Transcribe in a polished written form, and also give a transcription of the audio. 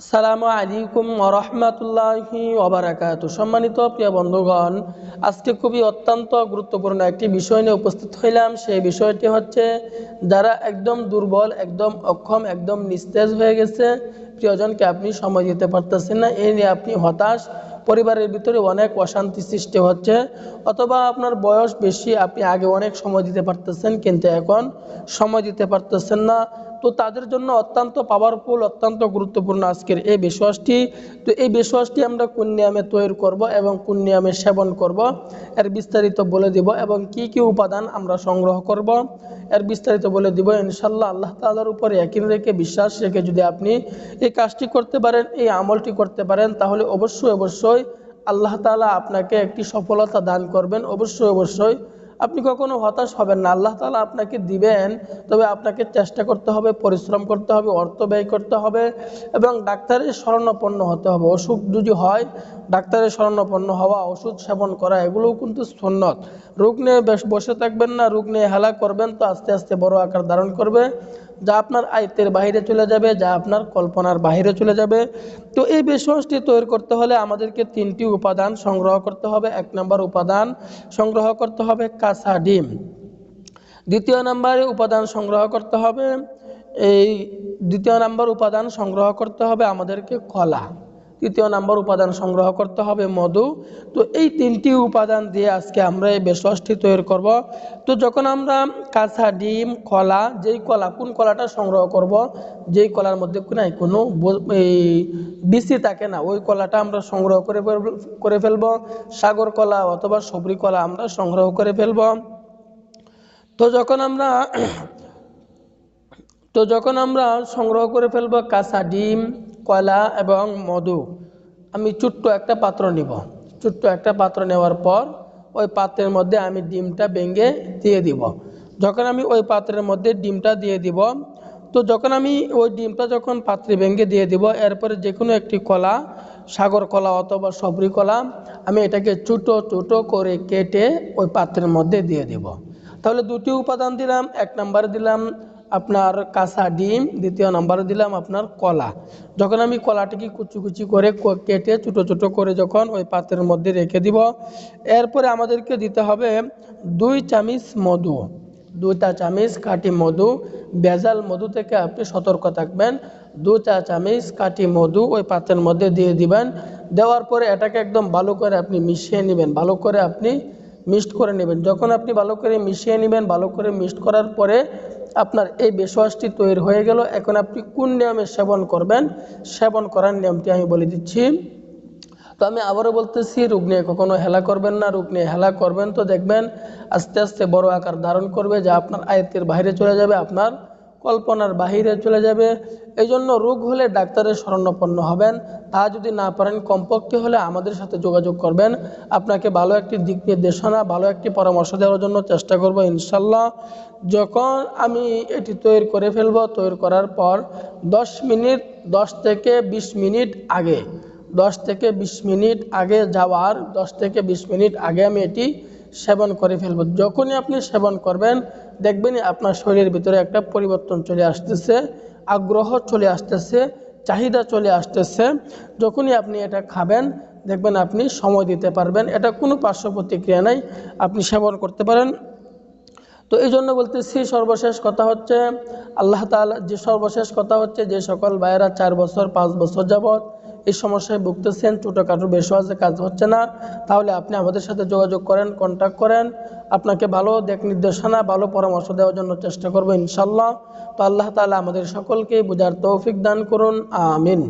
আসসালামু আলাইকুম ওয়া রাহমাতুল্লাহি ওয়া বারাকাতুহু। সম্মানিত প্রিয় বন্ধুগণ, আজকে খুবই অত্যন্ত গুরুত্বপূর্ণ একটি বিষয় নিয়ে উপস্থিত হইলাম। সেই বিষয়টি হচ্ছে যারা একদম দুর্বল, একদম অক্ষম, একদম নিস্তেজ হয়ে গেছে, প্রিয়জনকে আপনি সময় দিতে পারতেছেন না, এই নিয়ে আপনি হতাশ, পরিবারের ভিতরে অনেক অশান্তি সৃষ্টি হচ্ছে, অথবা আপনার বয়স বেশি, আপনি আগে অনেক সময় দিতে পারতেছেন কিন্তু এখন সময় দিতে পারতেছেন না। তো তাদের জন্য অত্যন্ত পাওয়ারফুল, অত্যন্ত গুরুত্বপূর্ণ আজকের এই বিশ্বাসটি। তো এই বিশ্বাসটি আমরা কোন নিয়মে তৈরি করব এবং কোন নিয়মে সেবন করব এর বিস্তারিত বলে দিব, এবং কি কি উপাদান আমরা সংগ্রহ করব এর বিস্তারিত বলে দিব ইনশাল্লাহ। আল্লাহ তাআলার উপরে ইয়াকিন রেখে, বিশ্বাস রেখে যদি আপনি এই কাজটি করতে পারেন, এই আমলটি করতে পারেন, তাহলে অবশ্যই আল্লাহ তাআলা আপনাকে একটি সফলতা দান করবেন। অবশ্যই আপনি কখনো হতাশ হবেন না। আল্লাহ তাআলা আপনাকে দিবেন, তবে আপনাকে চেষ্টা করতে হবে, পরিশ্রম করতে হবে, অর্থ ব্যয় করতে হবে এবং ডাক্তারের শরণাপন্ন হতে হবে। অসুখ যদি হয়, ডাক্তারের শরণাপন্ন হওয়া, ওষুধ সেবন করা, এগুলোও কিন্তু সুন্নত। রোগ নিয়ে বসে থাকবেন না, রোগ নিয়ে হেলা করবেন তো আস্তে আস্তে বড় আকার ধারণ করবে, যা আপনার আয়ত্তের বাইরে চলে যাবে, যা আপনার কল্পনার বাইরে চলে যাবে। তো এই বিশ্বাসটি তৈরি করতে হলে আমাদেরকে তিনটি উপাদান সংগ্রহ করতে হবে। এক নম্বর উপাদান সংগ্রহ করতে হবে কাঁচা ডিম। দ্বিতীয় নম্বরে উপাদান সংগ্রহ করতে হবে দ্বিতীয় নম্বর উপাদান সংগ্রহ করতে হবে আমাদেরকে কলা। তৃতীয় নম্বর উপাদান সংগ্রহ করতে হবে মধু। তো এই তিনটি উপাদান দিয়ে আজকে আমরা এই বেশওয়াশটি তৈরি করব। তো যখন আমরা কাঁচা ডিম, কলা, কোন কলাটা সংগ্রহ করব, যেই কলার মধ্যে কোনো বিচি থাকে না, ওই কলাটা আমরা সংগ্রহ করে ফেলবো। সাগর কলা অথবা সবরি কলা আমরা সংগ্রহ করে ফেলবো। তো যখন আমরা সংগ্রহ করে ফেলবো কাঁচা ডিম, কলা এবং মধু, আমি ছোট্ট একটা পাত্র নিব। ছোট্ট একটা পাত্র নেওয়ার পর ওই পাত্রের মধ্যে আমি ডিমটা ভেঙে দিয়ে দিব। যখন আমি ওই পাত্রের মধ্যে ডিমটা দিয়ে দিব, তো যখন আমি ওই ডিমটা যখন পাত্রে ভেঙে দিয়ে দিব, এরপরে যে কোনো একটি কলা, সাগর কলা অথবা সবরি কলা, আমি এটাকে ছোটো করে কেটে ওই পাত্রের মধ্যে দিয়ে দিব। তাহলে দুটি উপাদান দিলাম। এক নম্বরে দিলাম আপনার কাঁচা ডিম, দ্বিতীয় নম্বরে দিলাম আপনার কলা। যখন আমি কলাটিকে কুচি করে কেটে ছোটো করে যখন ওই পাত্রের মধ্যে রেখে দিব, এরপরে আমাদেরকে দিতে হবে 2 চামচ মধু। 2টা চামচ খাঁটি মধু। ভেজাল মধু থেকে আপনি সতর্ক থাকবেন। 2 চামচ খাঁটি মধু ওই পাত্রের মধ্যে দিয়ে দিবেন। দেওয়ার পরে এটাকে একদম ভালো করে আপনি মিশিয়ে নেবেন, ভালো করে আপনি মিক্সড করে নেবেন। যখন আপনি ভালো করে মিশিয়ে নেবেন, ভালো করে মিক্সড করার পরে আপনার এই বেশওয়াশটি তৈরি হয়ে গেল। এখন আপনি কোন নিয়মে সেবন করবেন, সেবন করার নিয়মটি আমি বলে দিচ্ছি। তো আমি আবারও বলতেছি, রোগ নিয়ে কখনো হেলা করবেন না। রোগ নিয়ে হেলা করবেন তো দেখবেন আস্তে আস্তে বড় আকার ধারণ করবে, যা আপনার আয়ত্তের বাইরে চলে যাবে, আপনার কল্পনার বাহিরে চলে যাবে। এই জন্য রোগ হলে ডাক্তারের শরণাপন্ন হবেন। তা যদি না পারেন, কমপক্ষে হলে আমাদের সাথে যোগাযোগ করবেন। আপনাকে ভালো একটি দিক নির্দেশনা, ভালো একটি পরামর্শ দেওয়ার জন্য চেষ্টা করব ইনশাল্লাহ। যখন আমি এটি তৈরি করে ফেলব, তৈরি করার পর 10 থেকে 20 মিনিট আগে, 10 থেকে 20 মিনিট আগে যাওয়ার 10 থেকে 20 মিনিট আগে আমি এটি সেবন করে ফেলব। যখনই আপনি সেবন করবেন, দেখবেন আপনার শরীরের ভিতরে একটা পরিবর্তন চলে আসতেছে, আগ্রহ চলে আসতেছে, চাহিদা চলে আসতেছে। যখনই আপনি এটা খাবেন, দেখবেন আপনি সময় দিতে পারবেন। এটা কোনো পার্শ্ব প্রতিক্রিয়া নাই, আপনি সেবন করতে পারেন। তো এই জন্য বলতেছি, সর্বশেষ কথা হচ্ছে যে সকল ভাইয়েরা 4 বছর 5 বছর যাবৎ এই সমস্যায় ভুগতেছেন, ছোটোখাটো বেশওয়াজে কাজ হচ্ছে না, তাহলে আপনি আমাদের সাথে যোগাযোগ করেন, কন্ট্যাক্ট করেন। আপনাকে ভালো দিক নির্দেশনা, ভালো পরামর্শ দেওয়ার জন্য চেষ্টা করবো ইনশাল্লাহ। তো আল্লাহ তাআলা আমাদের সকলকে বুঝার তৌফিক দান করুন, আমিন।